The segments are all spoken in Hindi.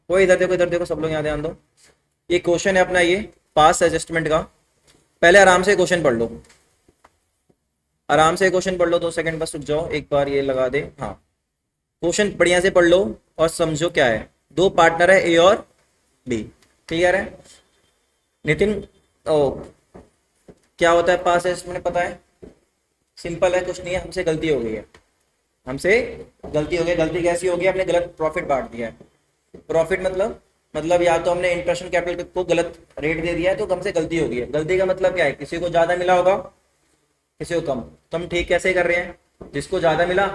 कोई इधर देखो, सब लोग यहाँ ध्यान दो। ये क्वेश्चन है अपना, ये पास एडजस्टमेंट का। पहले आराम से क्वेश्चन पढ़ लो, आराम से क्वेश्चन पढ़ लो, 2 सेकंड बस रुक जाओ, एक बार ये लगा दे। हाँ, क्वेश्चन बढ़िया से पढ़ लो और समझो क्या है। दो पार्टनर है, ए और बी, क्लियर है। नितिन, ओ क्या होता है पास एडजस्टमेंट, पता है? सिंपल है, कुछ नहीं है, हमसे गलती हो गई है, हमसे गलती हो गई। गलती कैसी होगी? हमने गलत प्रॉफिट बांट दिया है। प्रॉफिट मतलब या तो हमने इंटरेस्ट कैपिटल को गलत रेट दे दिया है, तो हमसे गलती हो गई है। गलती का मतलब क्या है? किसी को ज्यादा मिला होगा, किसी को कम। तो हम ठीक कैसे कर रहे हैं? जिसको ज्यादा मिला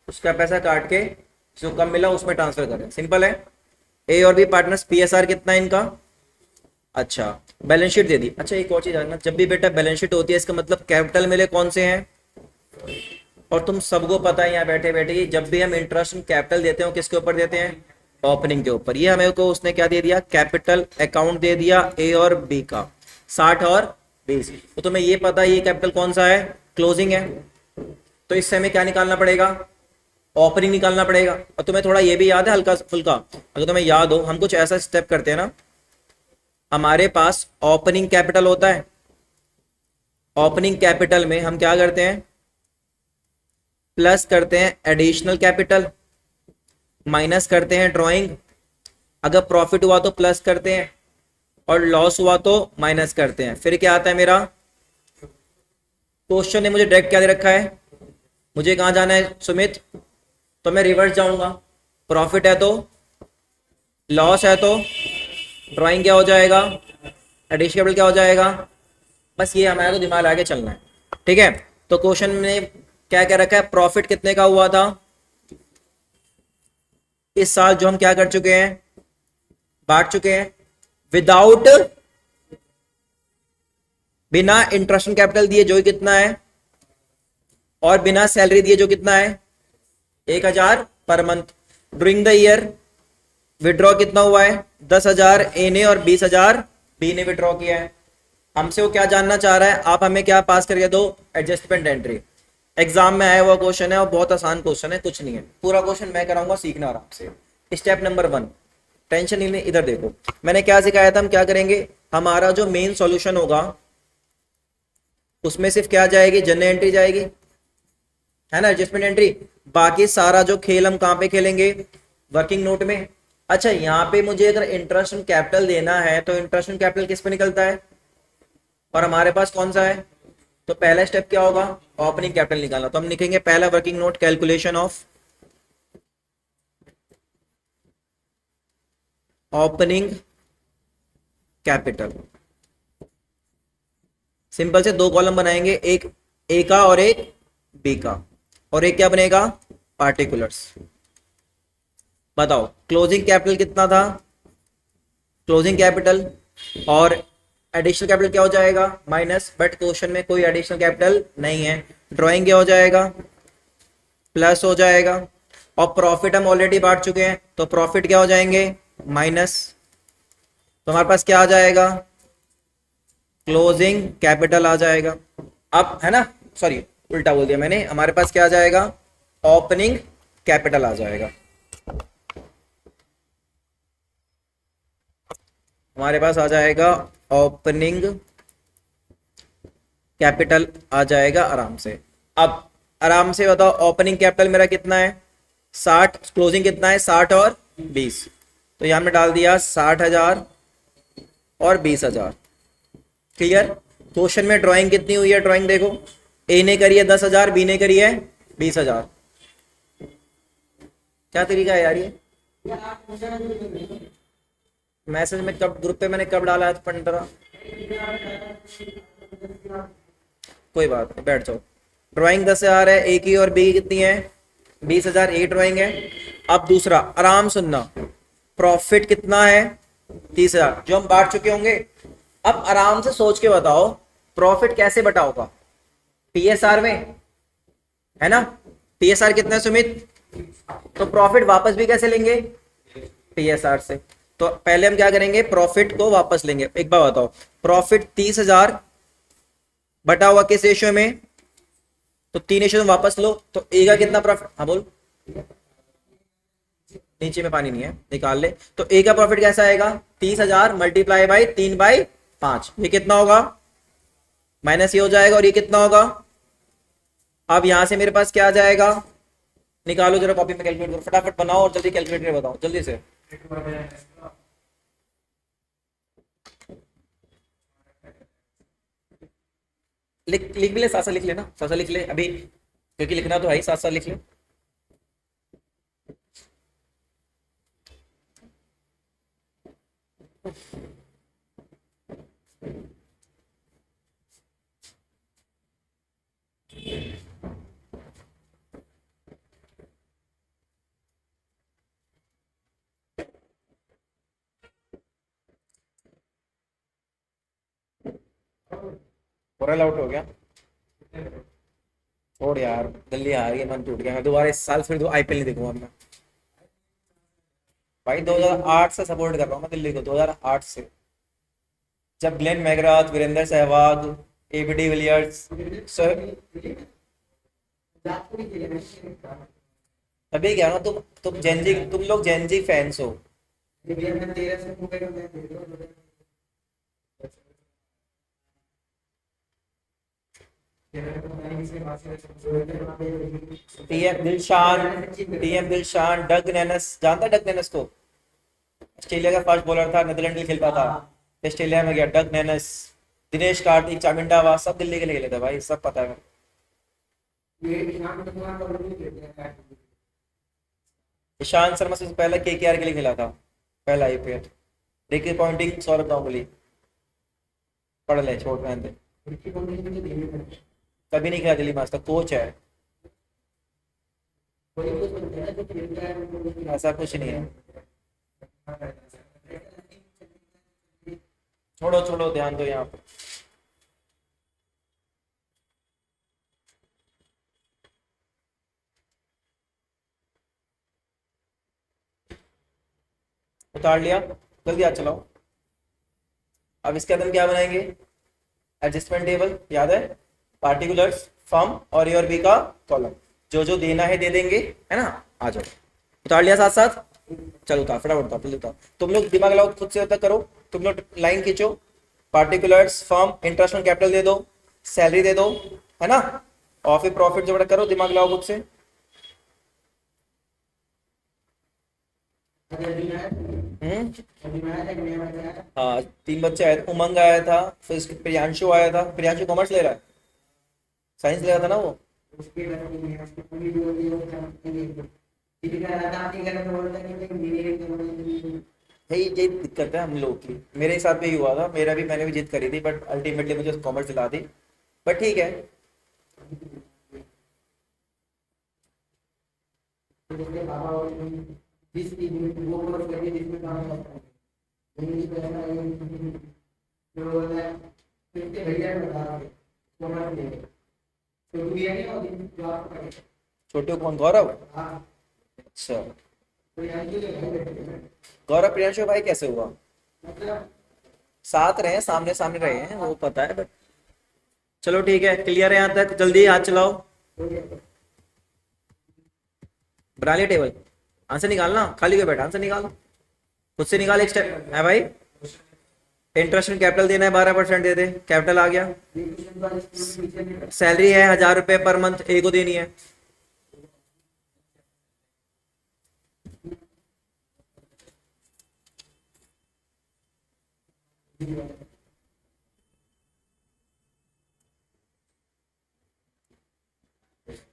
उसका पैसा काट के जिसको कम मिला उसमें ट्रांसफर कर रहे हैं, सिंपल है। ए और बी पार्टनर्स, पीएसआर कितना है इनका? अच्छा, बैलेंस शीट दे दी। अच्छा, एक और चीज जानना, जब भी बेटा बैलेंस शीट होती है इसका मतलब कैपिटल मिले कौन से हैं? और तुम सबको पता है यहाँ बैठे बैठे कि जब भी हम इंटरेस्ट कैपिटल देते हैं किसके ऊपर देते हैं? ओपनिंग के ऊपर। ये हमें को उसने क्या दे दिया? कैपिटल अकाउंट दे दिया ए और बी का, 60 और 20। तो तुम्हें ये पता है ये कैपिटल कौन सा है? क्लोजिंग है। तो इससे हमें क्या निकालना पड़ेगा? ओपनिंग निकालना पड़ेगा। और तुम्हें थोड़ा ये भी याद है हल्का फुल्का? अगर तुम्हें याद हो, हम कुछ ऐसा स्टेप करते हैं ना, हमारे पास ओपनिंग कैपिटल होता है। ओपनिंग कैपिटल में हम क्या करते हैं? प्लस करते हैं एडिशनल कैपिटल, माइनस करते हैं ड्राइंग। अगर प्रॉफिट हुआ तो प्लस करते हैं और लॉस हुआ तो माइनस करते हैं। फिर क्या आता है मेरा क्वेश्चन ने मुझे डायरेक्ट क्या दे रखा है? मुझे कहां जाना है सुमित? तो मैं रिवर्स जाऊंगा। प्रॉफिट है तो, लॉस है तो ड्राइंग क्या हो जाएगा? एडिशनल कैपिटल क्या हो जाएगा? बस ये हमारे को दिमाग आगे चलना है, ठीक है। तो क्वेश्चन में क्या क्या रखा है? प्रॉफिट कितने का हुआ था इस साल, जो हम क्या कर चुके हैं? बांट चुके हैं। विदाउट, बिना इंटरेस्ट कैपिटल दिए जो कितना है, और बिना सैलरी दिए जो कितना है? 1000 per month. During the year withdraw कितना हुआ है? 10,000 ए ने और 20,000 बी ने विड्रॉ किया है। हमसे वो क्या जानना चाह रहा है? आप हमें क्या पास करके दो? Adjustment entry. एग्जाम में आया हुआ क्वेश्चन है और बहुत आसान क्वेश्चन है, कुछ नहीं है। पूरा क्वेश्चन मैं कराऊंगा, सीखना आराम से। स्टेप नंबर 1, टेंशन नहीं, इधर देखो मैंने क्या सिखाया था। हम क्या करेंगे? हमारा जो मेन सॉल्यूशन होगा उसमें सिर्फ क्या जाएगी? जनरल एंट्री जाएगी, है ना, एडजस्टमेंट एंट्री। बाकी सारा जो खेल हम कहां पे खेलेंगे? वर्किंग नोट में। अच्छा, यहाँ पे मुझे अगर इंटरेस्ट कैपिटल देना है तो इंटरेस्ट कैपिटल किस पे निकलता है? और हमारे पास कौन सा है? तो पहला स्टेप क्या होगा? ओपनिंग कैपिटल निकालना। तो हम लिखेंगे पहला working note, calculation of opening capital. Simple से 2 कॉलम बनाएंगे, एक ए का और एक बी का, और एक क्या बनेगा? पार्टिकुलर्स। बताओ क्लोजिंग कैपिटल कितना था? क्लोजिंग कैपिटल और एडिशनल कैपिटल क्या हो जाएगा? माइनस। बट क्वेश्चन में कोई एडिशनल कैपिटल नहीं है। ड्राइंग क्या हो जाएगा? प्लस हो जाएगा। और प्रॉफिट हम ऑलरेडी बांट चुके हैं तो प्रॉफिट क्या हो जाएंगे? माइनस। तो हमारे पास क्या आ जाएगा? क्लोजिंग कैपिटल आ जाएगा। अब है ना, सॉरी उल्टा बोल दिया मैंने, हमारे पास क्या आ जाएगा? ओपनिंग कैपिटल आ जाएगा। हमारे पास आ जाएगा ओपनिंग कैपिटल आ जाएगा आराम से। अब आराम से बताओ ओपनिंग कैपिटल मेरा कितना है? 60। क्लोजिंग कितना है? 60 और 20। तो यहां में डाल दिया 60,000 और 20,000। क्लियर? क्वेश्चन में ड्राइंग कितनी हुई है? ड्राइंग देखो, ए ने करी है 10,000, बी ने करी है 20,000। क्या तरीका है यार ये? मैसेज में कब, ग्रुप पे मैंने कब डाला है 15? कोई बात नहीं, बैठ जाओ। ड्राइंग 10,000 है, ए की और बी कितनी है? 20,000 ए ड्राइंग है। अब दूसरा आराम सुनना, प्रॉफिट कितना है? 30,000 जो हम बांट चुके होंगे। अब आराम से सोच के बताओ प्रॉफिट कैसे बटा होगा? पीएसआर में, है ना। पीएसआर कितना है सुमित? तो प्रॉफिट वापस भी कैसे लेंगे? पीएसआर से। तो पहले हम क्या करेंगे? प्रॉफिट को वापस लेंगे। एक बार बताओ, प्रॉफिट 30,000 बटा हुआ किस रेशियो में? तो 3 रेशियो में वापस लो, तो ए का कितना प्रॉफिट? हाँ बोल। नीचे में पानी नहीं है, निकाल ले। तो ए का प्रॉफिट कैसा आएगा, 30,000 मल्टीप्लाई बाई 3/5, ये कितना होगा, माइनस ये हो जाएगा, और ये कितना होगा। अब यहां से मेरे पास क्या आ जाएगा, निकालो जरा कॉपी में, कैलकुलेट करो फटाफट, बनाओ और जल्दी कैलकुलेटर बताओ जल्दी से। लिख भी ले, साथ साथ लिख लेना, साथ साथ लिख ले अभी, क्योंकि लिखना तो है ही, साथ साथ लिख ले। ओरल आउट हो गया, छोड़ यार, दिल्ली हार गई, मन टूट गया, मैं दोबारा इस साल फिर आईपीएल नहीं देखूंगा मैं। भाई 2008 से सपोर्ट कर रहा हूँ मैं दिल्ली को, 2008 से, जब Glenn McGrath, Virender Sehwag, AB de Villiers, तभी क्या ना, तुम जेनजी, तुम लोग जेनजी फैंस हो। टीएम दिलशान, डग नेनस, जानता है डग नेनस को, ऑस्ट्रेलिया का फास्ट बॉलर था, नीदरलैंड के लिए खेलता था, ऑस्ट्रेलिया में गया डग नेनस, दिनेश कार्तिक, चामिंडावा, सब दिल्ली के लिए खेले थे भाई, सब पता है। ईशांत शर्मा से पहले केकेआर के लिए खेला था, पहला IPL. Ricky Ponting, Saurabh Ganguly, पढ़ ले, छोड़ रहने दे, कभी नहीं खेला दिल्ली में आज तक, कोच है, ऐसा कुछ नहीं है। छोड़ो छोड़ो, ध्यान दो यहाँ पे। उतार लिया, जल्दी हाथ चलाओ। अब इसके अंदर क्या बनाएंगे, एडजस्टमेंट टेबल, याद है, पार्टिकुलर्स, फ्रॉम और योर बी का कॉलम, जो जो देना है दे देंगे, है ना। आ जाओ, उतार लिया साथ साथ, चलो उतार फटाफट, उतार जल्दी उतार, तुम लोग दिमाग लगाओ, खुद से तक करो, तुम लोग लाइन खींचो, particulars, firm, interest on capital दे दो, सैलरी दे दो, है ना, और फिर प्रॉफिट जो बड़ा करो, दिमाग लगाओ खुद से। हाँ, 3 बच्चे आए थे, उमंग आया था, फिर इसके प्रियांशु आया था, प्रियांशु कॉमर्स ले रहा है, साइंस ले रहा था ना वो। भाई ये दिक्कत है हम लोग की, मेरे साथ भी हुआ था, मेरा भी, मैंने भी जिद करी थी, बट अल्टीमेटली मुझे कॉमर्स दिला दी, बट ठीक है। छोटे कौन, गौरव, अच्छा, गौरव प्रियांशु भाई कैसे हुआ, साथ रहे, सामने सामने रहे हैं, वो पता है, बट चलो ठीक है, क्लियर है यहाँ तक, जल्दी हाथ चलाओ, बना लिया टेबल, आंसर निकालना, खाली क्यों बैठा, आंसर निकाल, खुद से निकाल, एक स्टेप है भाई। इंटरेस्ट कैपिटल देना है, 12% दे दे, कैपिटल आ गया। सैलरी है 1,000 रुपए पर मंथ, ए को देनी है।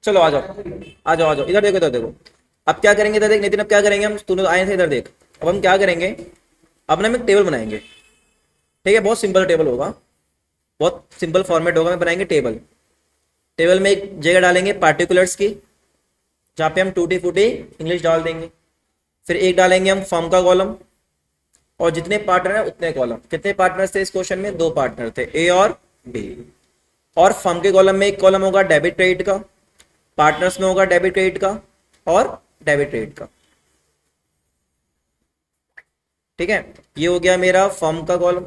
चलो आ जाओ, आ जाओ, आ जाओ, इधर देखो, इधर देखो, अब क्या करेंगे, इधर देख नितिन, अब क्या करेंगे हम, तूने तो आए थे, इधर देख, अब हम क्या करेंगे, अब ना हम एक टेबल बनाएंगे, ठीक है, बहुत सिंपल टेबल होगा, बहुत सिंपल फॉर्मेट होगा, मैं बनाएंगे टेबल। टेबल में एक जगह डालेंगे पार्टिकुलर्स की, जहाँ पे हम टूटी फूटी इंग्लिश डाल देंगे, फिर एक डालेंगे हम फर्म का कॉलम, और जितने पार्टनर है उतने कॉलम। कितने पार्टनर्स थे इस क्वेश्चन में, 2 पार्टनर थे, ए और बी। और फर्म के कॉलम में एक कॉलम होगा डेबिट क्रेडिट का, पार्टनर्स में होगा डेबिट क्रेडिट का और डेबिट क्रेडिट का, ठीक है। ये हो गया मेरा फर्म का कॉलम,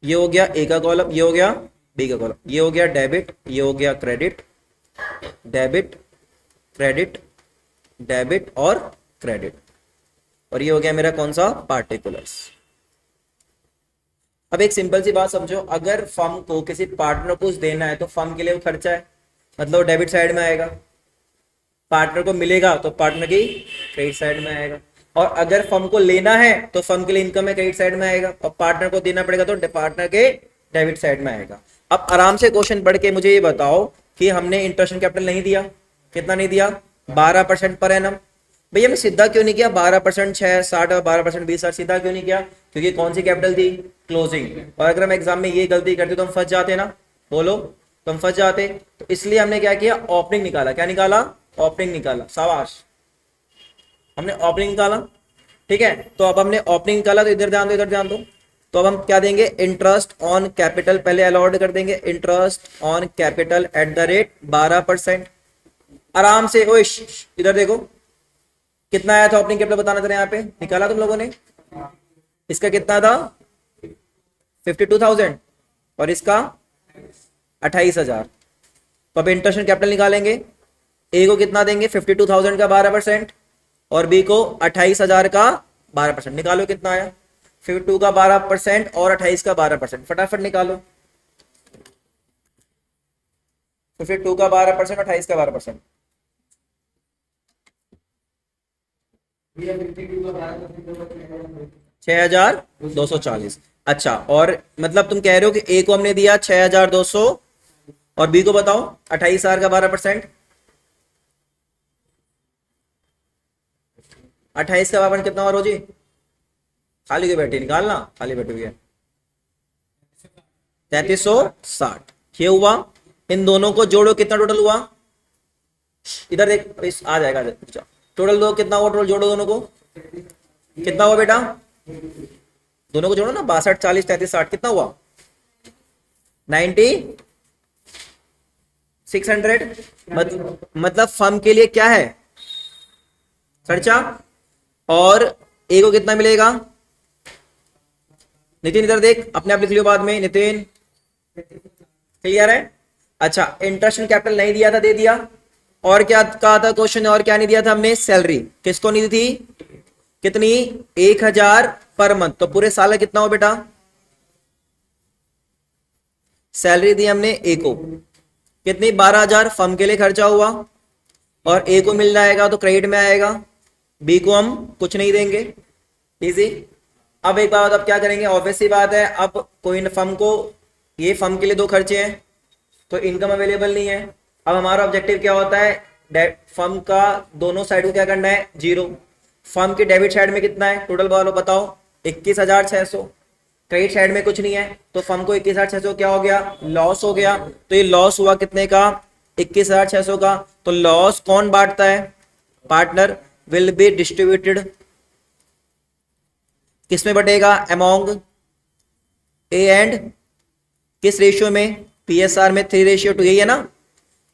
ये हो गया ए का कॉलम, ये हो गया बी का कॉलम, ये हो गया डेबिट, ये हो गया क्रेडिट, डेबिट, क्रेडिट, डेबिट और क्रेडिट, और ये हो गया मेरा कौन सा, पार्टिकुलर्स। अब एक सिंपल सी बात समझो, अगर फर्म को किसी पार्टनर को कुछ देना है तो फर्म के लिए वो खर्चा है, मतलब डेबिट साइड में आएगा। पार्टनर को मिलेगा तो पार्टनर की क्रेडिट साइड में आएगा, और अगर फर्म को लेना है तो फर्म के लिए इनकम है, क्रेडिट साइड में आएगा, और पार्टनर को देना पड़ेगा तो पार्टनर के डेबिट साइड में आएगा। अब आराम से क्वेश्चन पढ़ के मुझे ये बताओ कि हमने इंटरेस्ट कैपिटल नहीं दिया, कितना नहीं दिया, 12% पर एनम। भैया मैं सीधा क्यों नहीं किया 12%, 660 और 12% 20, सीधा क्यों नहीं किया, क्योंकि कौन सी कैपिटल थी, क्लोजिंग। और अगर हम एग्जाम में ये गलती करते तो हम फंस जाते ना, बोलो, तो हम फंस जाते। तो इसलिए हमने क्या किया, ओपनिंग निकाला। क्या निकाला, ओपनिंग निकाला, शाबाश, हमने ओपनिंग निकाला। ठीक है, तो अब हमने ओपनिंग निकाला, तो इधर ध्यान दो, इधर ध्यान दो। तो अब हम क्या देंगे, इंटरेस्ट ऑन कैपिटल पहले अलॉट कर देंगे, interest on capital at the rate 12%। आराम से, ओ इधर देखो कितना आया था ओपनिंग कैपिटल, बताना था यहाँ पे, निकाला तुम लोगों ने। इसका कितना था 52,000 और इसका 28,000। तो अब इंटरेस्ट कैपिटल निकालेंगे, ए को कितना देंगे 52,000 का 12% और बी को 28,000 का 12%। निकालो कितना आया, 52 का 12% और 28 का 12%, फटाफट निकालो। 52 का 12% 28 का 12%, 6,240। अच्छा, और मतलब तुम कह रहे हो कि ए को हमने दिया 6,200 और बी को बताओ 28,000 का 12%, 28 का 12% कितना और हो जी, खाली क्यों बैठी, निकालना, खाली बैठी हुई है, 3360। ये हुआ, इन दोनों को जोड़ो, कितना टोटल हुआ, इधर देख, इस आ जाएगा टोटल, दो कितना हुआ टोटल, जोड़ो दोनों को, कितना हुआ बेटा, दोनों को जोड़ो ना, 62, 40, 33, 60, कितना हुआ 9600। मतलब फर्म के लिए क्या है खर्चा, और ए को कितना मिलेगा, नितिन इधर देख, अपने आप लिख लियो बाद में, नितिन क्लियर है। अच्छा, इंटरेस्ट कैपिटल नहीं दिया था, दे दिया, और क्या कहा था क्वेश्चन, और क्या नहीं दिया था हमने, सैलरी किसको नहीं दी थी, कितनी 1,000 पर मंथ। तो पूरे साल कितना हो बेटा, सैलरी दी हमने ए को कितनी 12,000 फर्म के लिए खर्चा हुआ, और ए को मिल जाएगा तो क्रेडिट में आएगा, बी को हम कुछ नहीं देंगे, इजी। अब एक बात, अब क्या करेंगे, ऑब्वियस सी बात है, अब कोई फर्म को, ये फर्म के लिए दो खर्चे हैं तो इनकम अवेलेबल नहीं है। अब हमारा ऑब्जेक्टिव क्या होता है, फर्म का दोनों साइड को क्या करना है, जीरो। फर्म की डेबिट साइड में कितना है टोटल, वालों बताओ, 21,600। क्रेडिट साइड में कुछ नहीं है, तो फर्म को 21,600 क्या हो गया, लॉस हो गया। तो ये लॉस हुआ कितने का, 21,600 का। तो लॉस कौन बांटता है, पार्टनर, विल बी डिस्ट्रीब्यूटेड किसमें बटेगा, अमॉन्ग ए एंड, किस रेशियो में, पीएसआर में 3:2, यही है ना।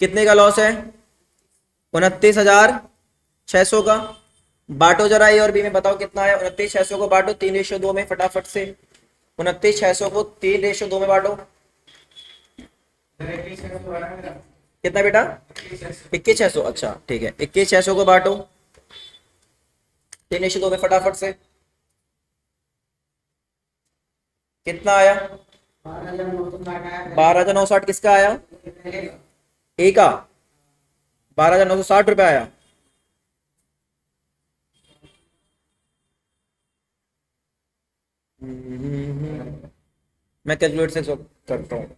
कितने का लॉस है, 29,600 का। बांटो जरा ए और बी में, बताओ कितना है, 29,600 को बांटो 3:2 में, फटाफट से 29,600 को 3:2 में बांटो, कितना बेटा, 21,600। अच्छा ठीक है, 21,600 को बांटो 3:2 में, फटाफट से कितना आया, 12,960। किसका आया, ए का 12,960 रुपया आया। मैं कैलकुलेट से करता हूँ,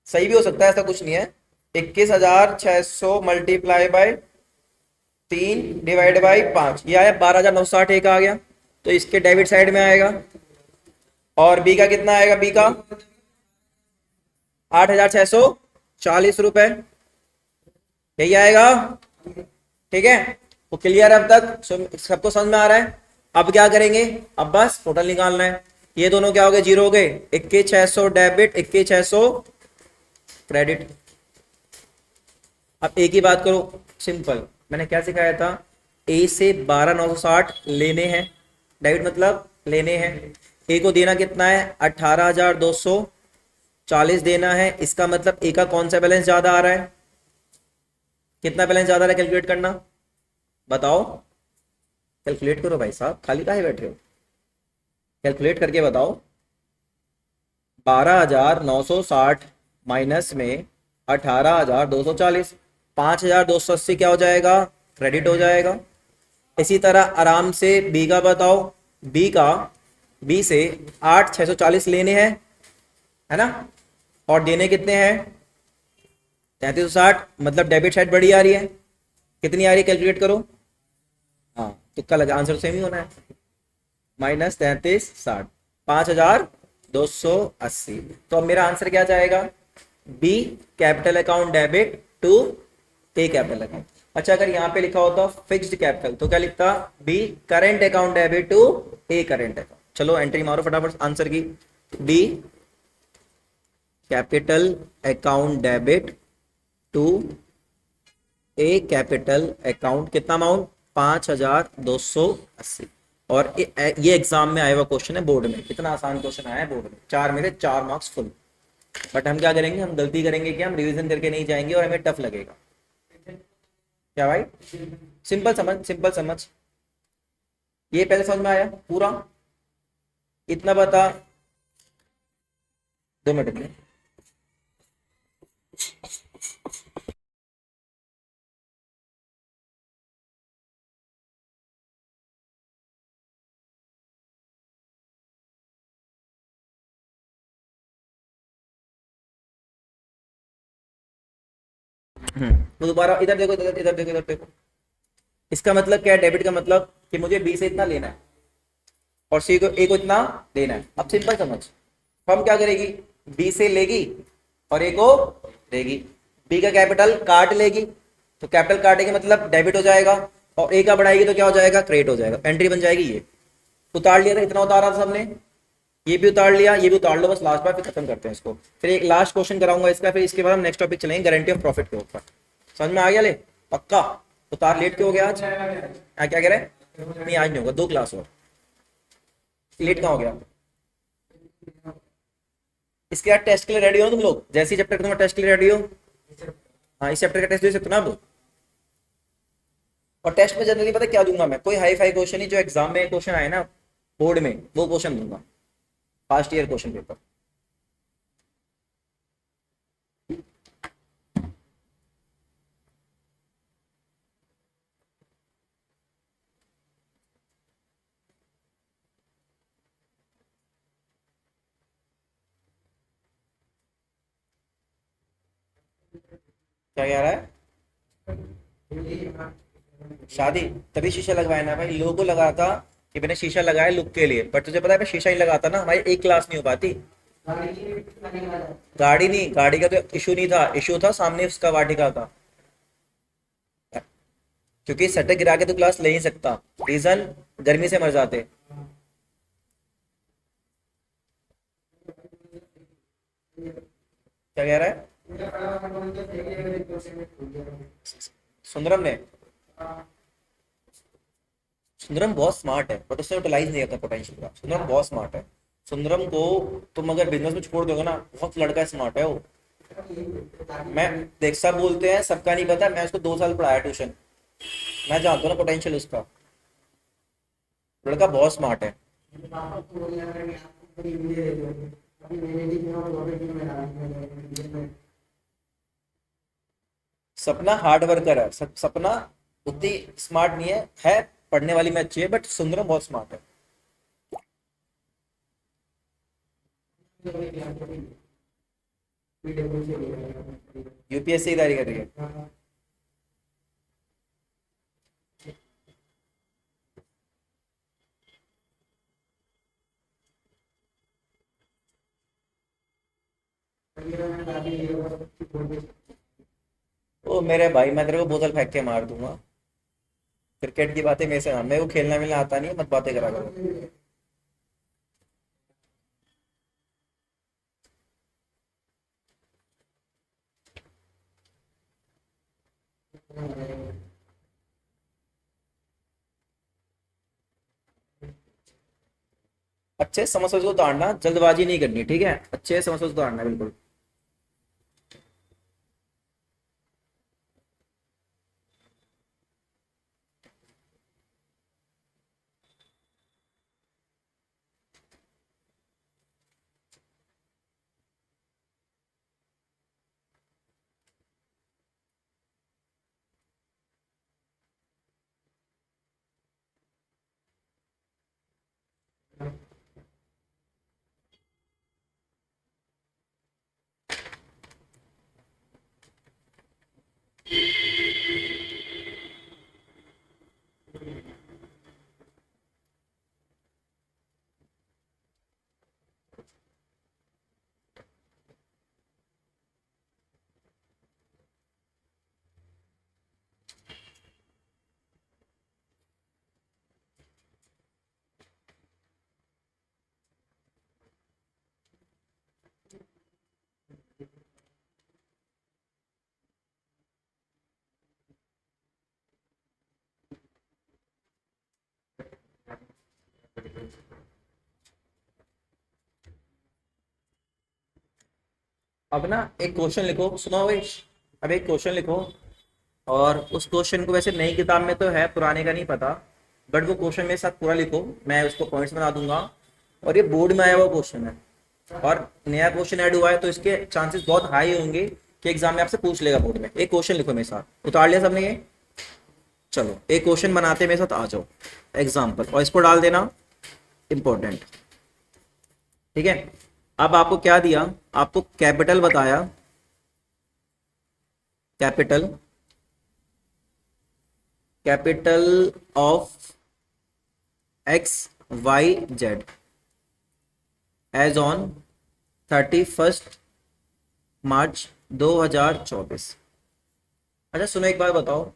सही भी हो सकता है, ऐसा कुछ नहीं है। 21,600 मल्टीप्लाई बाय 3 डिवाइड बाय 5, ये आया 12,960, एक आ गया, तो इसके डेबिट साइड में आएगा। और बी का कितना आएगा, बी का 8,640 रुपए, यही आएगा। ठीक है, वो क्लियर है अब तक, सबको समझ में आ रहा है। अब क्या करेंगे, अब बस टोटल निकालना है। ये दोनों क्या हो गए, जीरो हो गए, 21,600 डेबिट, 21,600 क्रेडिट। अब एक ही बात करो, सिंपल, मैंने क्या सिखाया था, ए से 12,960 लेने हैं, डेबिट मतलब लेने हैं। ए को देना कितना है, 18,240 देना है। इसका मतलब ए का कौन सा बैलेंस ज्यादा आ रहा है, कितना बैलेंस ज्यादा है कैलकुलेट करना, बताओ। कैलकुलेट करो भाई साहब, खाली काहे बैठे हो, कैलकुलेट करके बताओ। 12,960 माइनस में 18,240, 5,280 क्या हो जाएगा, क्रेडिट हो जाएगा। इसी तरह आराम से बी का बताओ। बी का, बी से 8,640 लेने हैं, है ना, और देने कितने हैं, 3,360, मतलब डेबिट साइड बड़ी आ रही है, कितनी आ रही है कैलकुलेट करो। हाँ, तुक्का लगा, आंसर सेम ही होना है, -3360, 5,280। तो अब मेरा आंसर क्या जाएगा, B capital account debit to A capital account. अच्छा, अगर यहाँ पे लिखा होता फिक्स्ड कैपिटल तो क्या लिखता, B current account debit to A current account. चलो एंट्री मारो फटाफट आंसर की, B capital account debit to A capital account, कितना अमाउंट, 5,280। और ये एग्जाम में आया हुआ क्वेश्चन है बोर्ड में, कितना आसान क्वेश्चन आया है बोर्ड में, 4 में से 4 मार्क्स फुल। बट हम क्या करेंगे, हम गलती करेंगे कि हम रिवीजन करके नहीं जाएंगे और हमें टफ लगेगा। क्या भाई, सिंपल समझ, सिंपल समझ, ये पहले समझ में आया पूरा, इतना बता। 2 मिनट में तो दोबारा इधर देखो, इधर इधर देखो, इधर देखो। इसका मतलब क्या है, डेबिट का मतलब कि मुझे बी से इतना लेना है और सी को, ए को इतना देना है। अब सिंपल समझ, फर्म क्या करेगी, बी से लेगी और ए को देगी, बी का कैपिटल काट लेगी, तो कैपिटल काटेगी मतलब डेबिट हो जाएगा, और ए का बढ़ाएगी तो क्या हो जाएगा, क्रेडिट हो जाएगा, एंट्री बन जाएगी। ये उतार लिया था, इतना उतारा था सबने, ये भी उतार लिया, ये भी उतार लो, बस लास्ट बार फिर खत्म करते हैं इसको। फिर एक लास्ट क्वेश्चन कराऊंगा इसका, फिर इसके बाद हम नेक्स्ट टॉपिक चलेंगे गारंटी ऑफ प्रॉफिट के ऊपर। समझ में आ गया, ले पक्का। उतार, लेट क्यों हो गया आज, क्या कह रहे हैं, नहीं आज नहीं होगा, 2 क्लास और, लेट कहाँ हो गया। इसके बाद टेस्ट के लिए रेडी हो तुम लोग, जैसे ही चैप्टर तुम्हारा टेस्ट के लिए रेडी हो। हाँ, इस चैप्टर का टेस्ट दे सकते हो ना आप। और टेस्ट में जनरली पता है क्या दूंगा मैं, कोई हाई फाई क्वेश्चन ही, जो एग्जाम में क्वेश्चन आए ना बोर्ड में, वो क्वेश्चन दूंगा, फास्ट ईयर क्वेश्चन पेपर। क्या कह रहा है, शादी, तभी शीशा लगवाया ना भाई, लोगों को लगा था कि मैंने शीशा लगाया लुक के लिए, बट तुझे पता है मैं शीशा ही लगाता ना, हमारी एक क्लास नहीं हो पाती। गाड़ी नहीं, गाड़ी का तो इशू नहीं था, इशू था सामने उसका वाटिका का, क्योंकि सटक गिरा के तो क्लास ले ही सकता, रीजन गर्मी से मर जाते। क्या कह रहा है सुंदरम ने, सुंदरम बहुत स्मार्ट है बट उसने यूटिलाइज नहीं करता पोटेंशियल का, सुंदरम बहुत स्मार्ट है। सुंदरम को तुम अगर बिजनेस में छोड़ दोगे ना, बहुत लड़का स्मार्ट है वो। मैं देख, सब बोलते हैं सबका नहीं पता, मैं उसको 2 साल पढ़ाया ट्यूशन, मैं जानता हूँ ना पोटेंशियल उसका, लड़का बहुत स्मार्ट है। सपना हार्ड वर्कर है, सपना उतनी स्मार्ट नहीं है पढ़ने वाली में अच्छी है, बट सुंदरम बहुत स्मार्ट है। यूपीएससी की तैयारी कर रही है, ओ मेरे भाई मैं तेरे को बोतल फेंक के मार दूंगा। क्रिकेट की बातें मेरे से, मेरे को खेलना मिलना आता नहीं है, मत बातें करा करो। अच्छे से समझ समझ को उतारना, जल्दबाजी नहीं करनी, ठीक है, अच्छे से समझ समझ को उतारना बिल्कुल। अब ना एक क्वेश्चन लिखो, सुनो भाई। अब एक क्वेश्चन लिखो, और उस क्वेश्चन को वैसे नई किताब में तो है, पुराने का नहीं पता, बट वो क्वेश्चन मेरे साथ पूरा लिखो, मैं उसको पॉइंट्स बना दूंगा। और ये बोर्ड में आया हुआ क्वेश्चन है, और नया क्वेश्चन ऐड हुआ है, तो इसके चांसेस बहुत हाई होंगे कि एग्जाम में आपसे पूछ लेगा बोर्ड में। एक क्वेश्चन लिखो मेरे साथ, उतार लिया सबने ये? चलो एक क्वेश्चन बनाते मेरे साथ, आ जाओ। एग्जाम्पल, और इसको डाल देना इंपॉर्टेंट। ठीक है, अब आपको क्या दिया, आपको कैपिटल बताया, capital, capital of X Y Z as on 31 March 2024। अच्छा सुनो, एक बात बताओ,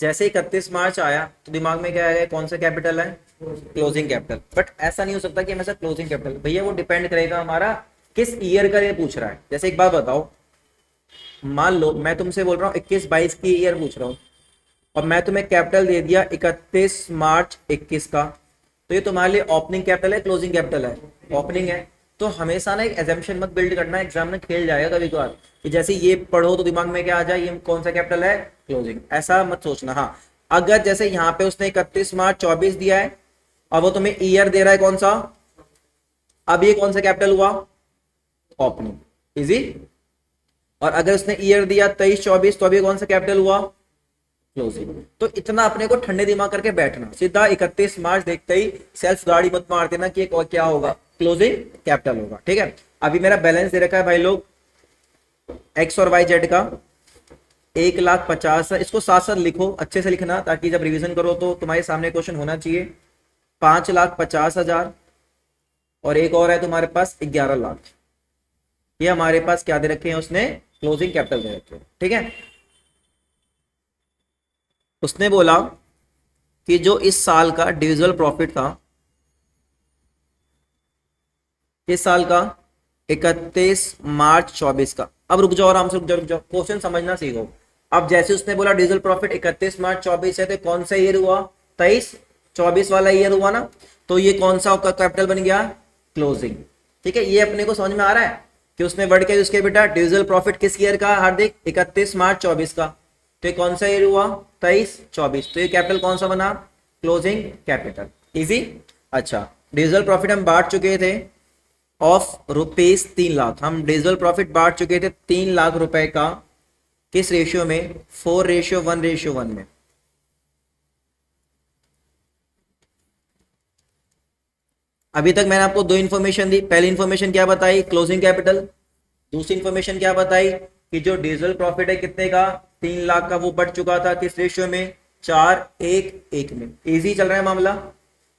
जैसे 31 मार्च आया तो दिमाग में क्या आएगा, कौन सा कैपिटल है? Closing capital. बट ऐसा नहीं हो सकता कि हमेशा क्लोजिंग कैपिटल, भैया वो डिपेंड करेगा हमारा किस ईयर का ये पूछ रहा है। जैसे एक बात बताओ, मान लो मैं तुमसे बोल रहा हूँ 21-22 की ईयर पूछ रहा हूँ, और मैं तुम्हें कैपिटल दे दिया 31 मार्च 21 का, तो ये तुम्हारे लिए ओपनिंग कैपिटल है, क्लोजिंग कैपिटल है? ओपनिंग है। तो हमेशा ना एक एजम्पशन मत बिल्ड करना, एग्जाम में खेल जाएगा कभी कभार कि जैसे ये पढ़ो तो दिमाग में क्या आ जाए, ये कौन सा कैपिटल है, क्लोजिंग, ऐसा मत सोचना। हाँ, अगर जैसे यहाँ पे उसने 31 मार्च 24 दिया है, और वो तुम्हें ईयर दे रहा है कौन सा, अब ये कौन सा कैपिटल हुआ, ओपनिंग, इजी। और अगर उसने ईयर दिया 23-24, तो अभी कौन सा कैपिटल हुआ, क्लोजिंग। तो इतना अपने को ठंडे दिमाग करके बैठना, सीधा 31 मार्च देखते ही सेल्फ गाड़ी मत मार देना कि क्या होगा, क्लोजिंग कैपिटल होगा। ठीक है, अभी मेरा बैलेंस दे रखा है भाई लोग, एक्स और वाई जेड का 1,50,000 है। इसको साथ साथ लिखो, अच्छे से लिखना, ताकि जब रिवीजन करो तो तुम्हारे सामने क्वेश्चन होना चाहिए। 5,50,000, और एक और है तुम्हारे पास 11 लाख। ये हमारे पास क्या दे रखे हैं, उसने क्लोजिंग कैपिटल दे रखे हैं। ठीक है, उसने बोला कि जो इस साल का डिविजिबल प्रॉफिट था, किस साल का, 31 मार्च 24 का। अब रुक जाओ, आराम से रुक जाओ, रुक जाओ, क्वेश्चन समझना सीखो। अब जैसे उसने बोला डिविजिबल प्रॉफिट 31 मार्च 24 है, तो कौन सा ईयर हुआ, 23-24 वाला ईयर हुआ ना, तो ये कौन सा कैपिटल बन गया, क्लोजिंग। ठीक है, ये अपने को समझ में आ रहा है कि उसने वर्ड के उसके बेटा डिविजिबल प्रॉफिट किस ईयर का, हार्दिक 31 मार्च 24 का, तो ये कौन सा ईयर हुआ, 23-24, तो ये कैपिटल कौन सा बना, क्लोजिंग कैपिटल, इजी। अच्छा, डिविजिबल प्रॉफिट हम बांट चुके थे ऑफ रुपीज 3 लाख, हम डिविजिबल प्रॉफिट बांट चुके थे 3 लाख रुपए का, किस रेशियो में, 4:1:1 में। अभी तक मैंने आपको दो इन्फॉर्मेशन दी, पहली इन्फॉर्मेशन क्या बताई, क्लोजिंग कैपिटल। दूसरी इन्फॉर्मेशन क्या बताई कि जो डिविजिबल प्रॉफिट है कितने का, 3 लाख का, वो बढ़ चुका था किस रेशियो में, 4:1:1 में। इजी चल रहा है मामला।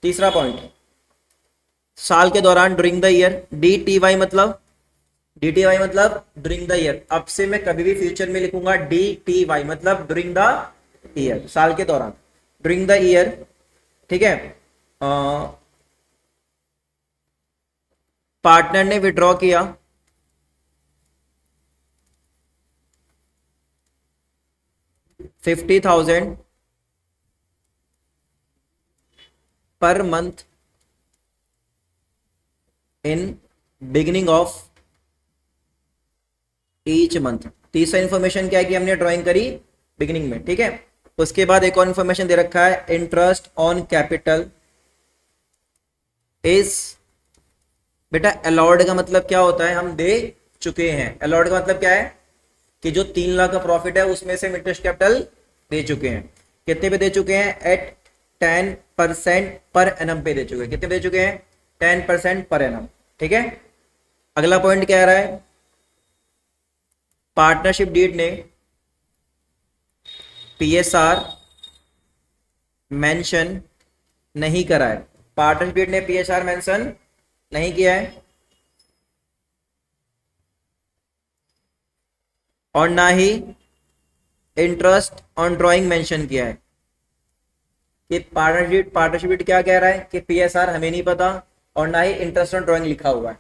तीसरा पॉइंट, साल के दौरान, ड्यूरिंग द ईयर, DTY मतलब, DTY मतलब ड्यूरिंग द ईयर। अब से मैं कभी भी फ्यूचर में लिखूंगा DTY मतलब ड्यूरिंग द ईयर, साल के दौरान, ड्यूरिंग द ईयर। ठीक है, पार्टनर ने विड्रॉ किया 50,000 per month in beginning of each month. तीसरा इंफॉर्मेशन क्या है कि हमने ड्राइंग करी बिगिनिंग में। ठीक है, उसके बाद एक और इंफॉर्मेशन दे रखा है, इंटरेस्ट ऑन कैपिटल इज, बेटा अलाउड का मतलब क्या होता है, हम दे चुके हैं। अलाउड का मतलब क्या है कि जो 3 लाख का प्रॉफिट है उसमें से इंटरेस्ट कैपिटल दे चुके हैं। कितने पे दे चुके हैं, एट 10% पर एनम पे दे चुके हैं। कितने दे चुके हैं, 10% पर एनम। ठीक है, अगला पॉइंट क्या आ रहा है, पार्टनरशिप डीड ने PSR मेंशन नहीं करा है। पार्टनरशिप डीड ने PSR मेंशन नहीं किया है, और ना ही इंटरेस्ट ऑन ड्राइंग मेंशन किया है। कि पार्टनरशिप क्या कह रहा है कि PSR हमें नहीं पता, और ना ही इंटरेस्ट ऑन ड्राइंग लिखा हुआ है।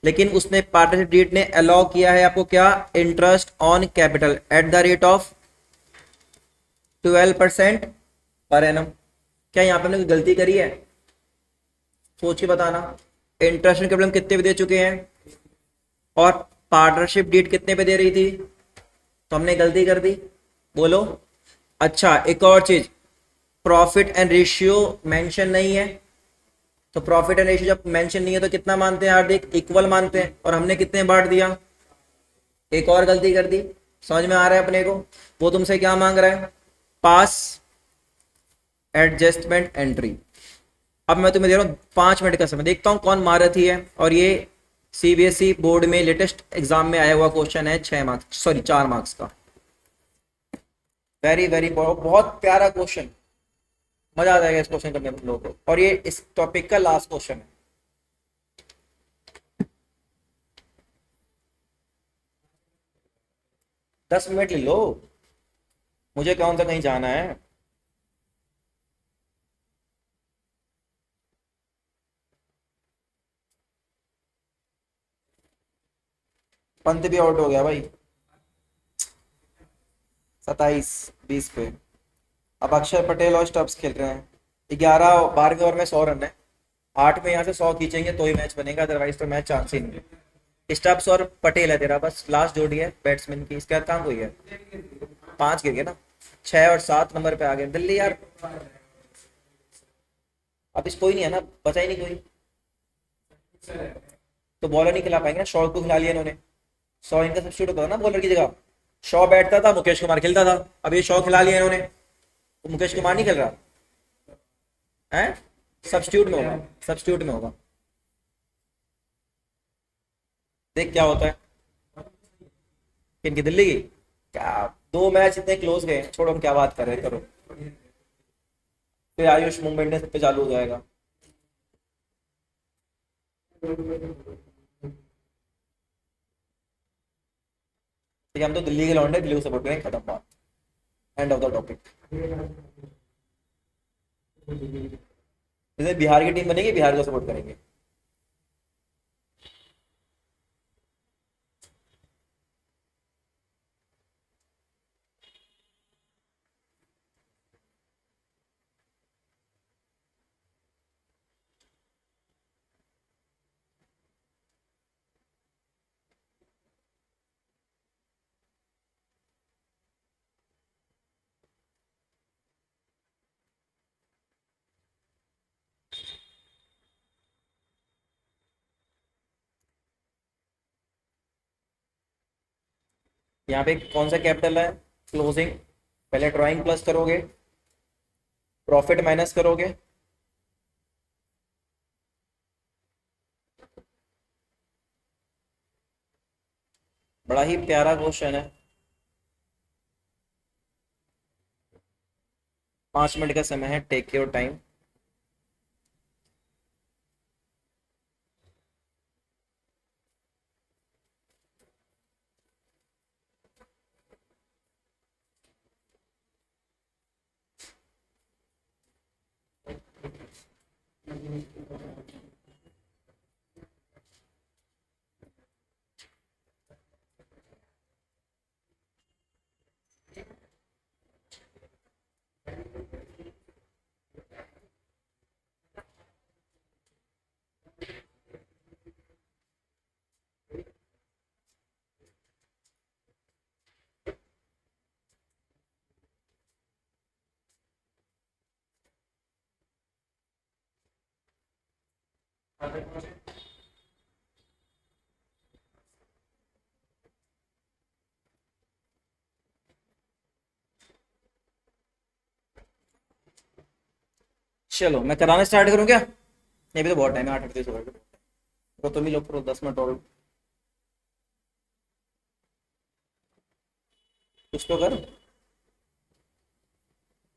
लेकिन उसने पार्टनरशिप डीड ने अलाउ किया है आपको क्या, interest on capital at the rate of 12% per annum. क्या यहाँ पे हमने कोई गलती करी है, सोच के बताना। इंटरेस्ट ऑन कैपिटल हम कितने भी दे चुके हैं, और पार्टनरशिप डीड कितने पे दे रही थी, तो हमने गलती कर दी, बोलो। अच्छा एक और चीज, प्रॉफिट एंड रेशियो मेंशन नहीं है, तो प्रॉफिट एंड रेशियो जब मेंशन नहीं है तो कितना मानते हैं हार्दिक, इक्वल मानते हैं, और हमने कितने बांट दिया, एक और गलती कर दी। समझ में आ रहा है अपने को, वो तुमसे क्या मांग रहा है, पास एडजस्टमेंट एंट्री। अब मैं तुम्हें दे रहा हूँ 5 मिनट का समय, देखता हूँ कौन महारथी है। और ये सीबीएसई बोर्ड में लेटेस्ट एग्जाम में आया हुआ क्वेश्चन है, 6 मार्क्स, सॉरी 4 मार्क्स का। वेरी वेरी बहुत प्यारा क्वेश्चन, मजा आ जाएगा इस क्वेश्चन करने में तुम लोगों को। और ये इस टॉपिक का लास्ट क्वेश्चन है। 10 मिनट ले लो, मुझे कौन सा कहीं जाना है। पंत भी आउट हो गया भाई, 27-20 पे। अब अक्षर पटेल और स्टब्स खेल रहे हैं, 11 12वें ओवर में 100 रन है, 8 में यहाँ से 100 खींचेंगे तो ही मैच बनेगा, अदरवाइज तो मैच चांस ही नहीं है। स्टब्स और पटेल है तेरा बस लास्ट जोड़ी है बैट्समैन की, इसके बाद कहाँ कोई है, 5 गिर गए ना, 6 और 7 नंबर पे आ गए दिल्ली यार। अब इस कोई नहीं है ना, बचा ही नहीं कोई, तो बॉलर नहीं खिला पाएंगे ना, शॉ को खिला लिया इन्होंने। शॉ इनका सब्स्टिट्यूट होता था ना बॉलर की जगह, शॉ बैठता था, मुकेश कुमार खेलता था, अब ये शॉ खिला लिया इन्होंने, तो मुकेश कुमार नहीं खेल रहा है, सब्स्टिट्यूट में होगा, सब्स्टिट्यूट में होगा। देख क्या होता है इनकी दिल्ली की, क्या 2 मैच इतने क्लोज गए, छोड़ो हम क्या बात कर रहे हैं, करो। फिर आयुष मुंबई इंडियंस पे चालू हो जाएगा। ठीक है, हम तो दिल्ली के लौंडे, दिल्ली को सपोर्ट करेंगे, खत्म बात, एंड ऑफ द टॉपिक। जैसे बिहार की टीम बनेगी, बिहार को सपोर्ट करेंगे। यहाँ पे कौन सा कैपिटल है, क्लोजिंग, पहले ड्राइंग प्लस करोगे, प्रॉफिट माइनस करोगे, बड़ा ही प्यारा क्वेश्चन है। 5 मिनट का समय है, टेक योर टाइम। चलो मैं कराना स्टार्ट करूँ क्या, ये भी तो बहुत टाइम है, 8 बजे सुबह, तो तुम ही लोग करो 10 मिनट और, कुछ तो कर।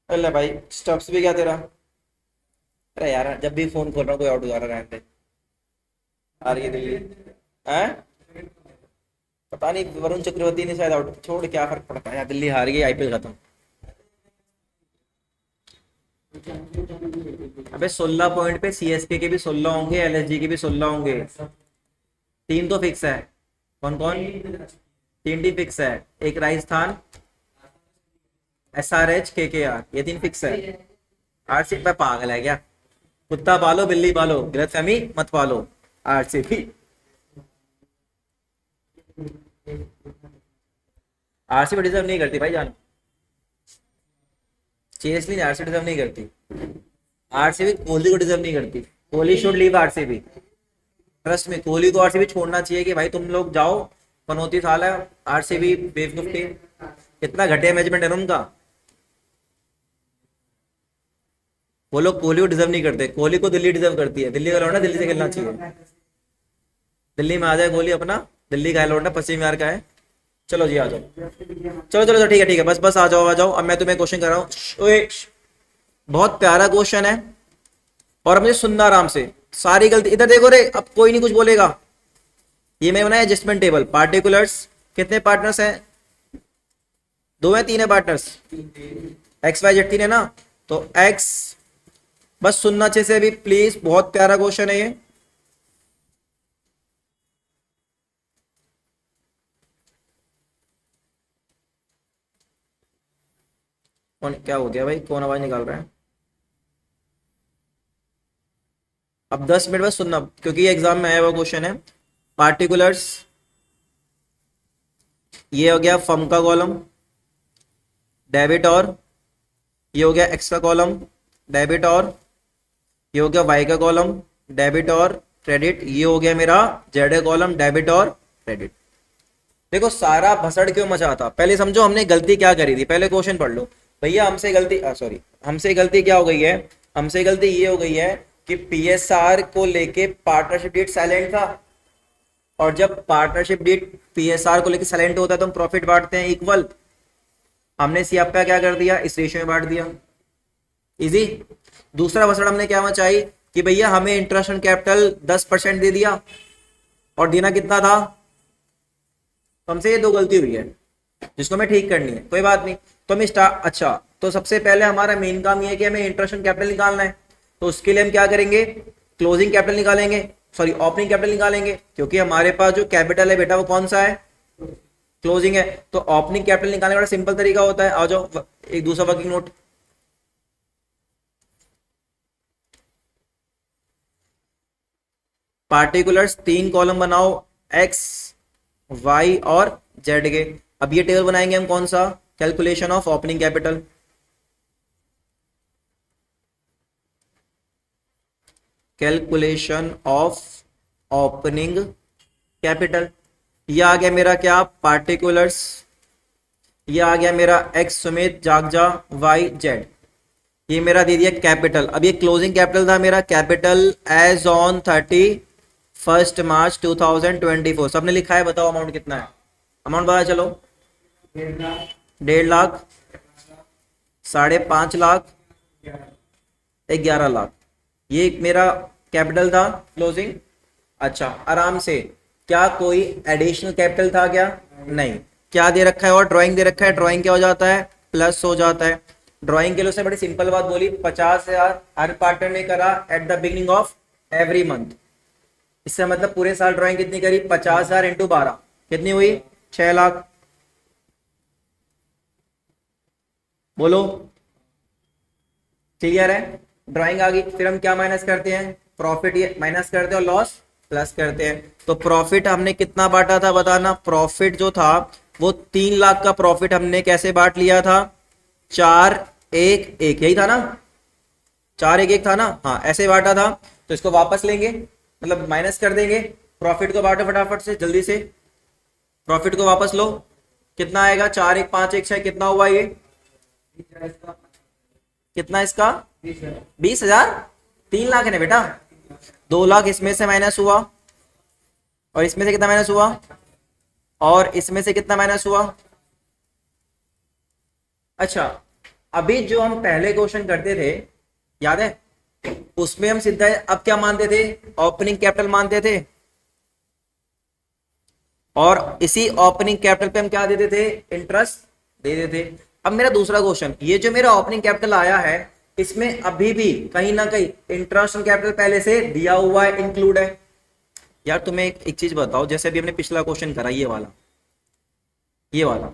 अरे भाई स्टब्स भी क्या तेरा, अरे यार जब भी फोन खोल रहा हूँ कोई आउट हो जा रहा है, आ रही है दिल्ली है, पता नहीं वरुण चक्रवर्ती ने शायद आउट, छोड़ क्या फर्क पड़ता है यार, दिल्ली हार गई, आईपीएल खत्म। अबे 16 पॉइंट पे सीएसके के भी 16 होंगे, एलएसजी के भी 16 होंगे, तीन तो फिक्स है। कौन कौन, तीन टी फिक्स है, एक राजस्थान, एसआरएच, केकेआर, ये तीन फिक्स है। आरसीबी पे पागल है क्या, कुत्ता पालो बिल्ली पालो, गलतफहमी मत पालो, आरसीबी। आरसीबी डिजर्व नहीं करती भाई जान, सीरियसली आरसीबी डिजर्व नहीं करती। आरसीबी कोहली को डिजर्व नहीं करती। Kohli should leave RCB. Trust में कोहली को आरसीबी छोड़ना चाहिए कि भाई तुम लोग जाओ, 29 साल है। आरसीबी बेवकूफ टीम, कितना घटिया मैनेजमेंट है ना उनका। वो लोग कोहली को डिजर्व नहीं करते, कोहली को दिल्ली डिजर्व करती है। दिल्ली का लौंडा दिल्ली से खेलना चाहिए। दिल्ली में आ जाए कोहली अपना, दिल्ली का है लौंडा, पश्चिम बिहार का है। चलो जी आ जाओ, चलो चलो चलो ठीक है बस बस आ जाओ आ जाओ। अब मैं तुम्हें क्वेश्चन कर रहा हूँ, ओए, बहुत प्यारा क्वेश्चन है और मुझे सुनना आराम से। सारी गलती इधर देखो रे, अब कोई नहीं कुछ बोलेगा। ये मैं बनाया एडजस्टमेंट टेबल। पार्टिकुलर्स कितने पार्टनर्स हैं? 2 है 3 है पार्टनर्स? एक्स वाई जेड 3 है ना, तो एक्स, बस सुनना अच्छे से अभी प्लीज, बहुत प्यारा क्वेश्चन है ये। कौन क्या हो गया भाई, कौन आवाज निकाल रहा है? अब 10 मिनट बस सुनना, क्योंकि ये एग्जाम में आया हुआ क्वेश्चन है। पार्टिकुलर्स, ये हो गया फर्म का कॉलम, डेबिट, और ये हो गया एक्स का कॉलम, डेबिट, और ये हो गया वाई का कॉलम, डेबिट और क्रेडिट। ये हो गया मेरा जेड का कॉलम, डेबिट और क्रेडिट। देखो सारा भसड़ क्यों मचा था, पहले समझो हमने गलती क्या करी थी। पहले क्वेश्चन पढ़ लो भैया। हमसे गलती, सॉरी, हमसे गलती क्या हो गई है? हमसे गलती ये हो गई है कि पीएसआर को लेके पार्टनरशिप डेट साइलेंट था, और जब पार्टनरशिप डेट पीएसआर को लेके साइलेंट होता है तो हम प्रॉफिट बांटते हैं इक्वल। हमने सियापा क्या कर दिया, इस रेशियो में बांट दिया। इजी। दूसरा भसड़ हमने क्या मचाई कि भैया हमें इंटरेस्ट ऑन कैपिटल 10% दे दिया, और देना कितना था? तो हमसे ये 2 गलती हुई है जिसको हमें ठीक करनी है। कोई बात नहीं, तो हम स्टार्ट, अच्छा तो सबसे पहले हमारा मेन काम ये है कि हमें इंटरेस्ट ऑन कैपिटल निकालना है। तो उसके लिए हम क्या करेंगे, क्लोजिंग कैपिटल निकालेंगे, सॉरी ओपनिंग कैपिटल निकालेंगे, क्योंकि हमारे पास जो कैपिटल है बेटा वो कौन सा है, क्लोजिंग है। तो ओपनिंग कैपिटल निकालने का बड़ा सिंपल तरीका होता है। आ जाओ एक दूसरा वर्किंग नोट। पार्टिकुलर्स 3 कॉलम बनाओ, एक्स वाई और जेड के। अब ये टेबल बनाएंगे हम कौन सा, calculation of opening capital. Calculation of opening capital. ये आ गया मेरा क्या, पार्टिकुलर्स। ये आ गया मेरा एक्स सुमित जागजा, वाई जेड। ये मेरा दे दिया कैपिटल। अब ये क्लोजिंग कैपिटल था मेरा, कैपिटल एज ऑन 31 मार्च 2024। सबने लिखा है, बताओ अमाउंट कितना है? अमाउंट बता चलो। 1.5 लाख, 5.5 लाख, 11 लाख। ये मेरा कैपिटल था क्लोजिंग। अच्छा आराम से, क्या कोई एडिशनल कैपिटल था क्या? नहीं। क्या दे रखा है, और ड्राइंग दे रखा है। ड्राइंग क्या हो जाता है, प्लस हो जाता है। ड्राइंग के लिए उसने बड़ी सिंपल बात बोली, 50,000 हर पार्टनर ने करा at the beginning of every month. इससे मतलब पूरे साल ड्राइंग कितनी करी, 50,000 इंटू 12 कितनी हुई, 6 लाख। बोलो क्लियर है? ड्राइंग आ गई। फिर हम क्या माइनस करते हैं, प्रॉफिट ये माइनस करते हैं और लॉस प्लस करते हैं। तो प्रॉफिट हमने कितना बांटा था बताना। प्रॉफिट जो था वो 3 लाख का प्रॉफिट हमने कैसे बांट लिया था, 4-1-1, यही था ना, 4-1-1 था ना, हाँ ऐसे बांटा था। तो इसको वापस लेंगे, मतलब माइनस कर देंगे। प्रॉफिट को बांटो फटाफट से, जल्दी से प्रॉफिट को वापस लो। कितना आएगा, 4-1-5-1-6, कितना हुआ ये, कितना इसका, 20,000। 3 लाख है ना बेटा, 2 लाख इसमें से माइनस हुआ, और इसमें से कितना माइनस हुआ, और इसमें से कितना माइनस हुआ। अच्छा अभी जो हम पहले क्वेश्चन करते थे याद है, उसमें हम सीधा अब क्या मानते थे, ओपनिंग कैपिटल मानते थे, और इसी ओपनिंग कैपिटल पे हम क्या देते थे, इंटरेस्ट दे देते थे। अब मेरा दूसरा क्वेश्चन, ये जो मेरा ओपनिंग कैपिटल आया है इसमें अभी भी कहीं ना कहीं इंटरेस्ट कैपिटल पहले से दिया हुआ है, इंक्लूड है। यार तुम्हें एक चीज बताओ, जैसे अभी हमने पिछला क्वेश्चन करा ये वाला,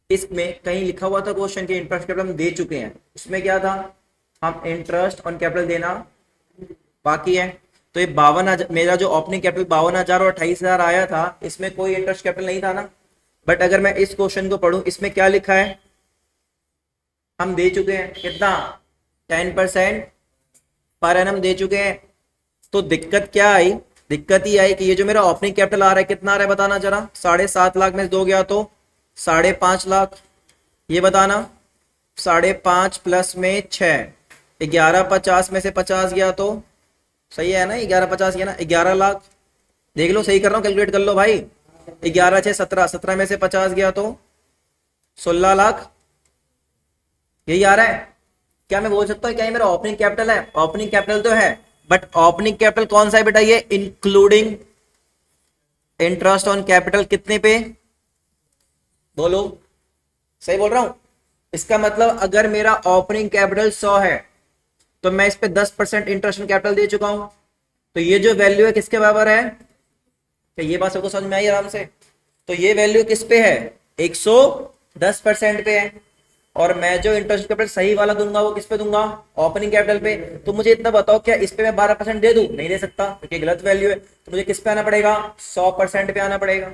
इसमें कहीं लिखा हुआ था क्वेश्चन के इंटरेस्ट कैपिटल हम दे चुके हैं। उसमें क्या था, हम इंटरेस्ट ऑन कैपिटल देना बाकी है। तो ये 52,000, मेरा जो ओपनिंग कैपिटल 52,000 और 28,000 आया था, इसमें कोई इंटरेस्ट कैपिटल नहीं था ना। बट अगर मैं इस क्वेश्चन को पढ़ूं, इसमें क्या लिखा है, हम दे चुके हैं कितना, 10% पर एनम दे चुके हैं। तो दिक्कत क्या आई, दिक्कत ही आई कि ये जो मेरा ओपनिंग कैपिटल आ रहा है, कितना आ रहा है बताना जरा, 7.5 लाख में से 2 गया तो 5.5 लाख, ये बताना 5.5 प्लस में 6, 11.50 में से 50 गया तो सही है ना, 11.50 गया ना, 11 लाख। देख लो, सही कर रहा हूँ, कैलकुलेट कर लो भाई, 11 6 17, 17 में से 50 गया तो 16 लाख, यही आ रहा है। क्या मैं बोल सकता हूँ क्या ये मेरा ओपनिंग कैपिटल है? ओपनिंग कैपिटल तो है, बट ओपनिंग कैपिटल कौन सा है बेटा, ये इंक्लूडिंग इंटरेस्ट ऑन कैपिटल कितने पे, बोलो, सही बोल रहा हूं? इसका मतलब अगर मेरा ओपनिंग कैपिटल 100 है, तो मैं इस पे 10% इंटरेस्ट ऑन कैपिटल दे चुका हूं। तो ये जो वैल्यू है किसके बराबर है, क्या ये बात सबको समझ में आई आराम से? तो ये वैल्यू किस पे है, 110% पे है। और मैं जो इंटरेस्ट कैपिटल सही वाला दूंगा वो किस पे दूंगा, ओपनिंग कैपिटल पे। तो मुझे इतना बताओ, क्या इस पे मैं 12% दे दूं? नहीं दे सकता, क्योंकि गलत वैल्यू है। तो मुझे किस पे आना पड़ेगा, 100% पे आना पड़ेगा।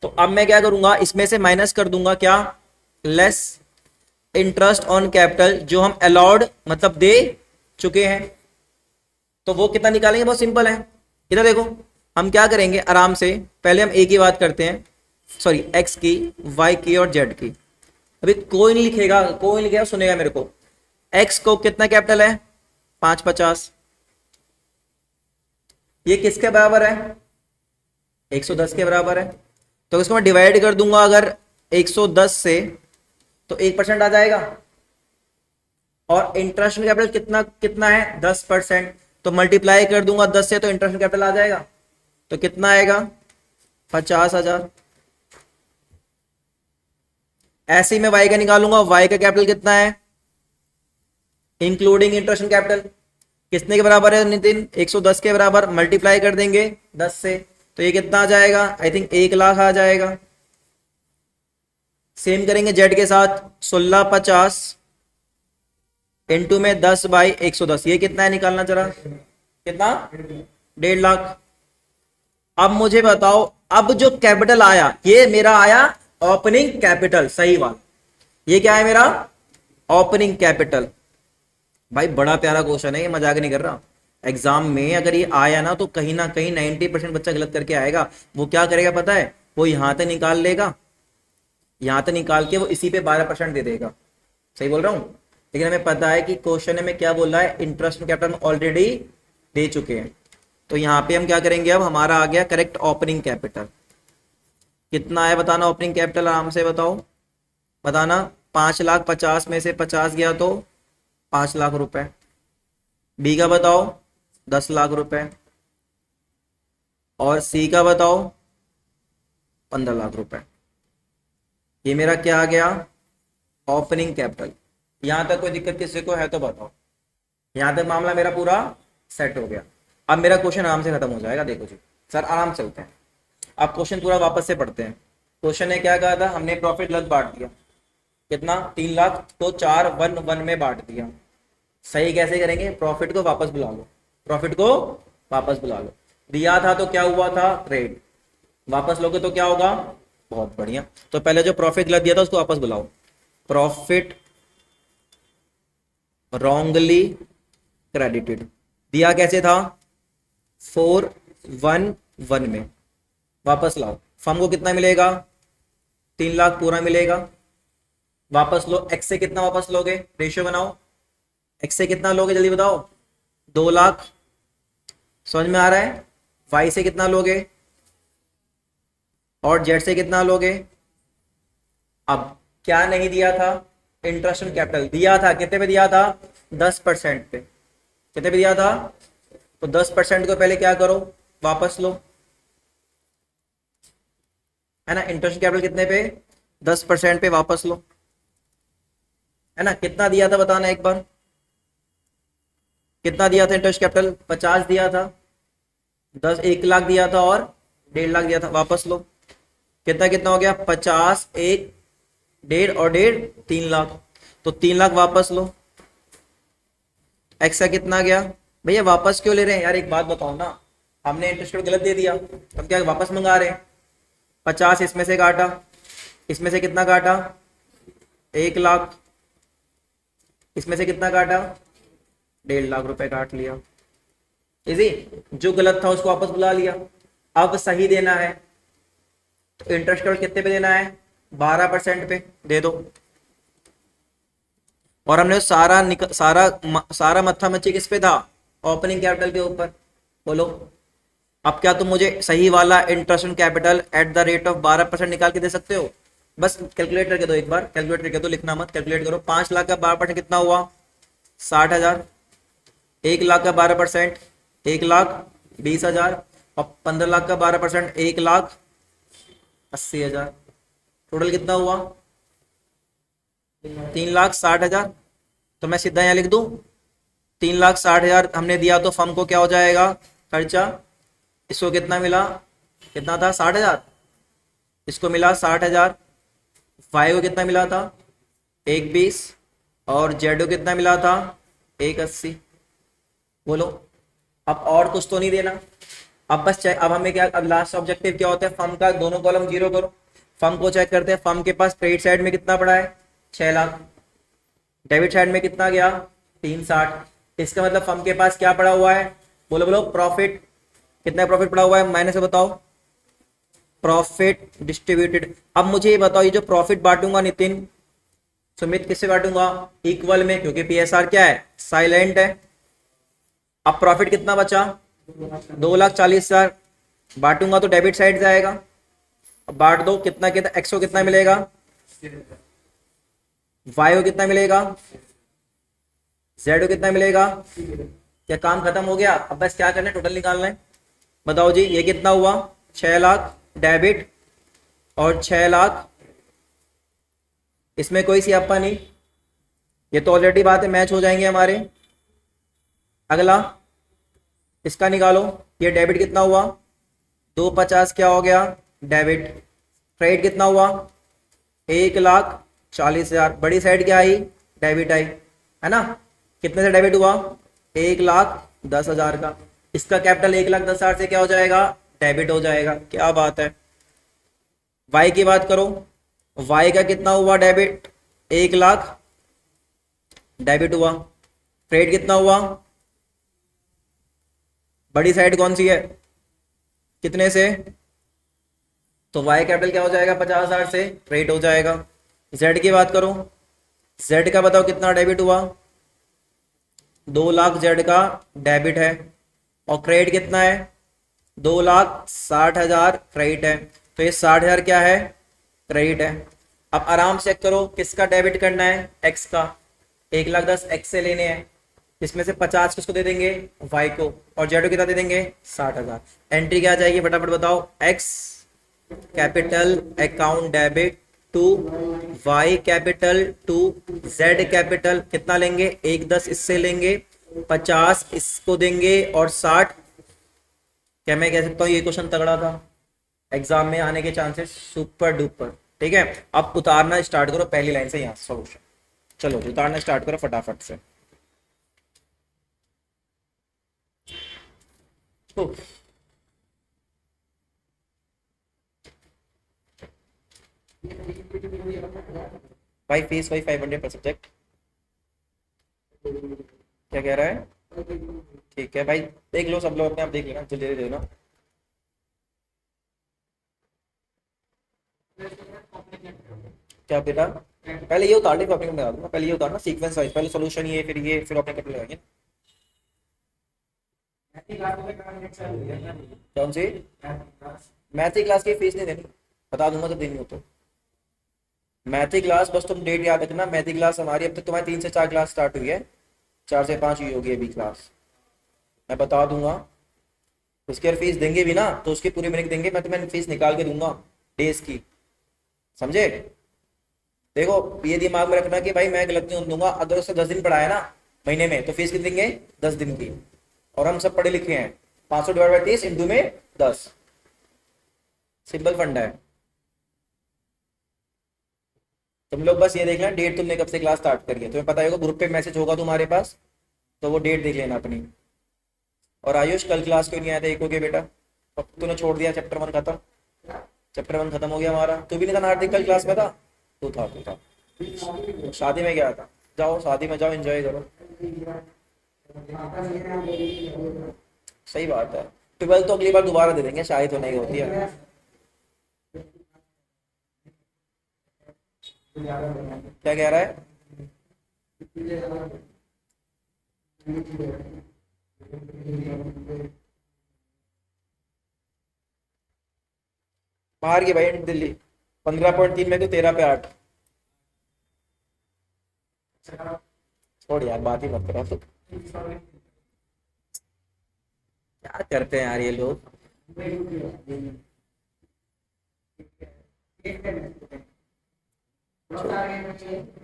तो अब मैं क्या करूंगा, इसमें से माइनस कर दूंगा क्या, लेस इंटरेस्ट ऑन कैपिटल जो हम अलाउड मतलब दे चुके हैं। तो वो कितना निकालेंगे, बहुत सिंपल है। इधर देखो, हम क्या करेंगे आराम से, पहले हम ए की बात करते हैं, सॉरी एक्स की, वाई की और जेड की। अभी कोई नहीं लिखेगा, कोई नहीं लिखेगा, सुनेगा मेरे को। एक्स को कितना कैपिटल है, 550, ये किसके बराबर है, 110 के बराबर है। तो इसको मैं डिवाइड कर दूंगा अगर 110 से, तो 1% आ जाएगा। और इंटरेस्ट कैपिटल कितना कितना है, 10%। तो मल्टीप्लाई कर दूंगा 10 से, तो इंटरेस्ट कैपिटल आ जाएगा। तो कितना आएगा, 50,000। ऐसे ही मैं वाई का निकालूंगा, वाई का कैपिटल कितना है, इंक्लूडिंग इंटरेस्ट कैपिटल, कितने के बराबर है नितिन, 110 के बराबर। मल्टीप्लाई कर देंगे 10 से, तो ये कितना आ जाएगा, आई थिंक 1 लाख आ जाएगा। सेम करेंगे जेड के साथ, 1650 इंटू में 10 बाई 110, ये कितना है निकालना जरा, कितना, 1.5 लाख। अब मुझे बताओ, अब जो कैपिटल आया ये मेरा आया ओपनिंग कैपिटल, सही वाला। ये क्या है मेरा, ओपनिंग कैपिटल। भाई बड़ा प्यारा क्वेश्चन है ये, मजाक नहीं कर रहा। एग्जाम में अगर ये आया ना, तो कहीं ना कहीं 90% बच्चा गलत करके आएगा। वो क्या करेगा पता है, वो यहां तक निकाल लेगा, यहां तक निकाल के वो इसी पे 12% दे देगा। सही बोल रहा हूं? लेकिन हमें पता है कि क्वेश्चन में क्या बोल रहा है, इंटरेस्ट कैपिटल ऑलरेडी दे चुके हैं। तो यहाँ पे हम क्या करेंगे, अब हमारा आ गया करेक्ट ओपनिंग कैपिटल। कितना है बताना ओपनिंग कैपिटल, आराम से बताओ, बताना। 5,50,000 में से 50 गया तो 5 लाख रुपए। बी का बताओ, 10 लाख रुपए। और सी का बताओ, 15 लाख रुपए। ये मेरा क्या आ गया, ओपनिंग कैपिटल। यहां तक कोई दिक्कत किसी को है तो बताओ। यहां तक मामला मेरा पूरा सेट हो गया। अब मेरा क्वेश्चन आराम से खत्म हो जाएगा। देखो जी सर, आराम से चलते हैं। अब क्वेश्चन पूरा वापस से पढ़ते हैं। क्वेश्चन ने क्या कहा था, हमने प्रॉफिट गलत बांट दिया, कितना, 3 लाख, तो 4 1 1 में बांट दिया। सही कैसे करेंगे, प्रॉफिट को वापस बुला लो, प्रॉफिट को वापस बुला लो। दिया था तो क्या हुआ था, ट्रेड, वापस लोगे तो क्या होगा, बहुत बढ़िया। तो पहले जो प्रॉफिट गलत दिया था उसको वापस बुलाओ। प्रॉफिट रॉन्गली क्रेडिटेड, दिया कैसे था, 4 1 1 में, वापस लाओ। फर्म को कितना मिलेगा, 3 लाख पूरा मिलेगा, वापस लो। एक्स से कितना वापस लोगे, रेशियो बनाओ, एक्स से कितना लोगे जल्दी बताओ, 2 लाख। समझ में आ रहा है? वाई से कितना लोगे, और जेड से कितना लोगे। अब क्या नहीं दिया था, इंटरेस्ट ऑन कैपिटल दिया था, कितने पे दिया था, 10% पे। कितने पे दिया था, तो 10% को पहले क्या करो, वापस लो, है ना। इंटरेस्ट कैपिटल कितने पे, 10% पे वापस लो, है ना। कितना दिया था बताना एक बार, कितना दिया था इंटरेस्ट कैपिटल, 50 दिया था, 1 लाख दिया था और 1.5 लाख दिया था, वापस लो। कितना कितना हो गया, 50 1 1.5 और 1.5 3 लाख। तो 3 लाख वापस लो। एक्स का कितना गया, भैया वापस क्यों ले रहे हैं यार, एक बात बताओ ना, हमने इंटरेस्ट गलत दे दिया, हम क्या वापस मंगा रहे हैं? 50 इसमें से काटा, इसमें से कितना काटा? 1 लाख। इसमें से कितना काटा? 1.5 लाख रुपए काट लिया। इजी। जो गलत था उसको वापस बुला लिया। अब सही देना है तो इंटरेस्ट कितने पे देना है? 12% पे दे दो। और हमने सारा मत्था मच्छी किस पे था? ओपनिंग कैपिटल के ऊपर। बोलो, अब क्या तुम मुझे सही वाला interest on capital at the rate of 12% निकाल के दे सकते हो? बस कैलकुलेट करके दो, एक बार कैलकुलेट करके दो, लिखना मत, कैलकुलेट करो। 5 लाख का 12% कितना हुआ? 60,000। 1 लाख का 12% 1,20,000। और 15 लाख का 12% 1,80,000। टोटल कितना हुआ? 3,60,000। तो मैं सीधा यहाँ लिख दूं, 3,60,000 हमने दिया तो फर्म को क्या हो जाएगा खर्चा? इसको कितना मिला? कितना था? 60,000। इसको मिला 60,000। वाई को कितना मिला था? 1,20। और जेड को कितना मिला था? 1,80। बोलो, अब और कुछ तो नहीं देना। अब बस चेक, अब हमें क्या, अब लास्ट ऑब्जेक्टिव क्या होता है? फर्म का दोनों कॉलम जीरो करो। फर्म को चेक करते हैं, फर्म के पास क्रेडिट साइड में कितना पड़ा है? 6 लाख। डेबिट साइड में कितना गया? 360। इसका मतलब फर्म के पास क्या पड़ा हुआ है? बोलो बोलो, प्रॉफिट। कितना प्रॉफिट पड़ा हुआ है मैंने से बताओ? Profit distributed. अब मुझे ये बताओ, ये जो प्रॉफिट बांटूंगा नितिन, सुमित, किससे बांटूंगा? इक्वल में, क्योंकि पीएसआर क्या है? साइलेंट है। अब प्रॉफिट कितना बचा? 2,40,000। बांटूंगा तो डेबिट साइड जाएगा। अब बांट दो, कितना कितना, एक्स को कितना मिलेगा? वाई को कितना मिलेगा? जेड को कितना मिलेगा? क्या काम खत्म हो गया? अब बस क्या करना है? टोटल निकालना है। बताओ जी, ये कितना हुआ? 6 लाख डेबिट और 6 लाख, इसमें कोई सियापा नहीं, ये तो ऑलरेडी बात है, मैच हो जाएंगे हमारे। अगला इसका निकालो। ये डेबिट कितना हुआ? 250 क्या हो गया? डेबिट। क्रेडिट कितना हुआ? 1,40,000। बड़ी साइड क्या आई? डेबिट आई, है ना? कितने से डेबिट हुआ? 1,10,000 का। इसका कैपिटल 1,10,000 से क्या हो जाएगा? डेबिट हो जाएगा। क्या बात है। वाई की बात करो। वाई का कितना हुआ? डेबिट 1,00,000, डेबिट हुआ। क्रेडिट कितना हुआ? बड़ी साइड कौन सी है? कितने से? तो वाई कैपिटल क्या हो जाएगा? 50,000 से क्रेडिट हो जाएगा। जेड की बात करो। जेड का बताओ कितना डेबिट हुआ? 2,00,000 जेड का डेबिट है। और क्रेडिट कितना है? 2,60,000 क्रेडिट है। तो ये 60,000 क्या है? क्रेडिट है। अब आराम से चेक करो, किसका डेबिट करना है? एक्स का। 1,10,000 एक्स से लेने हैं। इसमें से 50 किसको दे देंगे? वाई को। और जेड को कितना दे देंगे? 60,000। एंट्री क्या आ जाएगी फटाफट बताओ? X capital account debit to Y capital to Z capital. कितना लेंगे? 1,10 इससे लेंगे, 50 इसको देंगे और 60। क्या मैं कह सकता हूँ ये क्वेश्चन तगड़ा था, एग्जाम में आने के चांसेस सुपर डुपर। ठीक है, अब उतारना स्टार्ट करो पहली लाइन से, यहाँ सॉल्यूशन। चलो उतारना स्टार्ट करो फटाफट से। भाई फीस वही 500 पर सब्जेक्ट। क्या कह रहा है? ठीक है भाई, देख लो सब लोग, अपने आप देख लेना, जल्दी दे देना। क्या बेटा? पहले ये उतार ले, फिर अपने लगा दूंगा। पहले ये उतारना सीक्वेंस वाइज, पहले सॉल्यूशन ये, फिर ये, फिर अपने कट लगाएंगे। कौन सी? मैथ की क्लास की फीस नहीं देनी, बता दूंगा जब देनी हो तो। मैथ की क्लास बस तुम डेट याद रखना। मैथ की क्लास हमारी अब तक तुम्हारी 3 से 4 क्लास स्टार्ट हुई है, 4 से 5 हुई होगी अभी क्लास, मैं बता दूंगा। उसकी अगर फीस देंगे भी ना तो उसकी पूरी मीनिंग देंगे, मैं तुम्हें फीस निकाल के दूंगा डेज की, समझे? देखो ये दिमाग में रखना कि भाई मैं गलत नहीं दूंगा। अगर उससे 10 दिन पढ़ाया ना महीने में तो फीस कितनी देंगे? 10 दिन की। और हम सब पढ़े लिखे हैं, 500 डिवाइड बाई 30 इंटू में 10, सिंपल फंडा है। तुम लोग बस ये देख लेना डेट तुमने कब से क्लास स्टार्ट करी है, तुम्हें पता होगा, ग्रुप पे मैसेज होगा तुम्हारे पास, तो वो डेट देख लेना अपनी। और आयुष कल क्लास क्यों नहीं आया था? एक हो गया बेटा, अब तूने छोड़ दिया, चैप्टर वन खत्म। चैप्टर वन खत्म हो गया हमारा। तू भी नहीं था हार्दिक, कल क्लास में था? तू था। शादी में गया था। जाओ शादी में जाओ, एंजॉय करो। सही बात है। ट्वेल्थ तो अगली बार दोबारा दे देंगे, शायद तो नहीं होती है। क्या कह रहा है? बाहर की भाई दिल्ली। 15.3 में तो 13 पे 8। छोड़ यार, बात ही मत करो तो। क्या करते हैं यार ये लोग।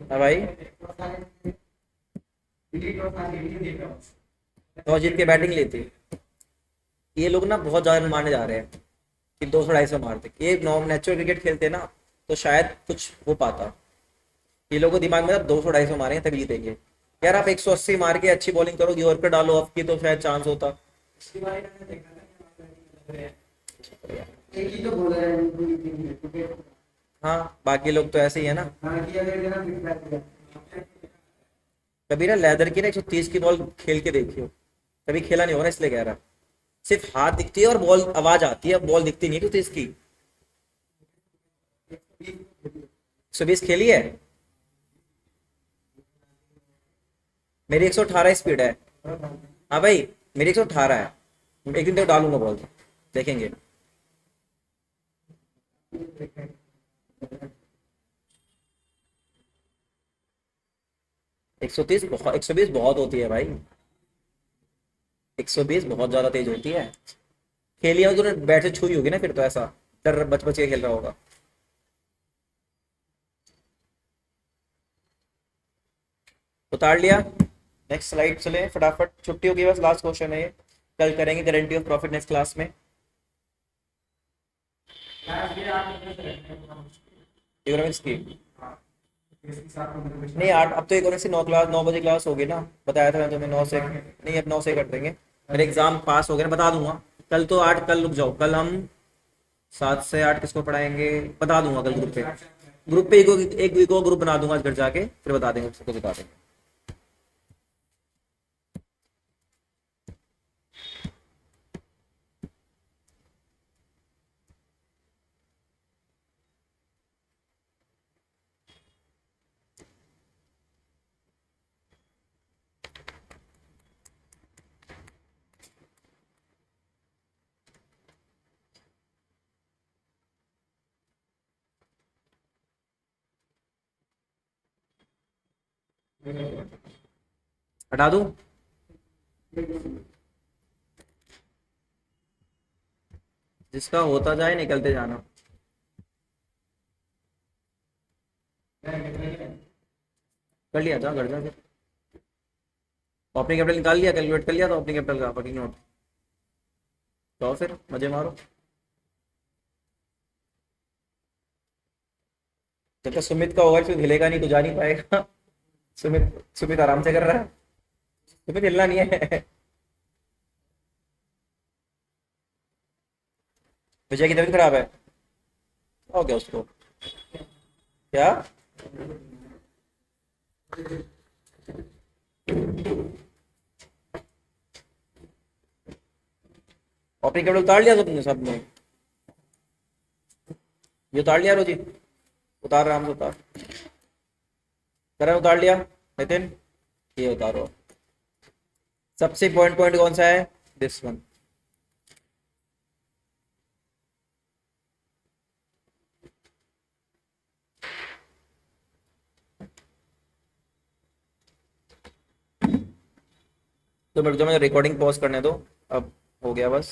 हाँ भाई। टॉस जीत के बैटिंग लेती। ये लोग ना बहुत ज्यादा मारने जा रहे हैं कि 200 250 मारते। ये नॉर्म नेचुरल क्रिकेट खेलते ना, तो शायद कुछ हो पाता। ये लोगों को दिमाग में ना 200 250 मारेंगे तभी जीतेंगे। यार आप 180 मार के अच्छी बॉलिंग करो, यॉर्कर डालो ऑफ की, तो शायद चांस होता। हाँ बाकी लोग तो ऐसे ही है ना। कभी ना लेदर की ना 130 की बॉल खेल के देखियो। कभी खेला नहीं होगा ना, इसलिए कह रहा। सिर्फ हाथ दिखती है और बॉल आवाज आती है, बॉल दिखती नहीं है 130 की। 120 खेली है। मेरी 118 स्पीड है। हाँ भाई, मेरी 118 है। एक दिन तो डालूंगा बॉल, देखेंगे। 130 बहुत, 120 बहुत होती है भाई। 120 बहुत ज्यादा तेज होती है। खेली हो तूने, बैट से छुई होगी ना, फिर तो ऐसा डर बच बच के खेल रहा होगा। उतार लिया। नेक्स्ट स्लाइड चले फटाफट, छुट्टी होगी बस, लास्ट क्वेश्चन है ये। कल करेंगे guarantee of profit next class में। इकोनॉमिक्स की नहीं, 8 अब तो इकोनॉमिक्स की 9 क्लास, 9 बजे क्लास होगी ना। बताया था मैं तुम्हें 9 से, नहीं अब 9 से कर देंगे। मेरे एग्जाम पास हो गए ना, बता दूंगा। कल तो 8, कल रुक जाओ, कल हम 7 से 8 किसको पढ़ाएंगे बता दूंगा कल ग्रुप पे। ग्रुप पे एक को ग्रुप बना दूंगा आज घर जाके, फिर बता देंगे, सबको बता देंगे। हटा दूं? जिसका होता जाए निकलते जाना। कर लिया था घर जाके। ओपनिंग कैपिटल निकाल लिया, कैलकुलेट कर लिया था ओपनिंग कैपिटल का वर्किंग नोट। तो फिर मजे मारो। जब तक सुमित का ओवर फिर हिलेगा नहीं तो जा नहीं पाएगा। सुमित सुमित आराम से कर रहा है। सुमित हिलना नहीं है। विजय की तबीयत खराब है। हो गया उसको? क्या? ओपनिंग कैपिटल उतार लिया तुमने सबने? ये उतार लिया रोजी? उतार, आराम से उतार। करण उतार लिया? नितिन ये उतारो। सबसे पॉइंट पॉइंट कौन सा है? This one. तो मेरे को रिकॉर्डिंग पॉज करने दो। अब हो गया बस।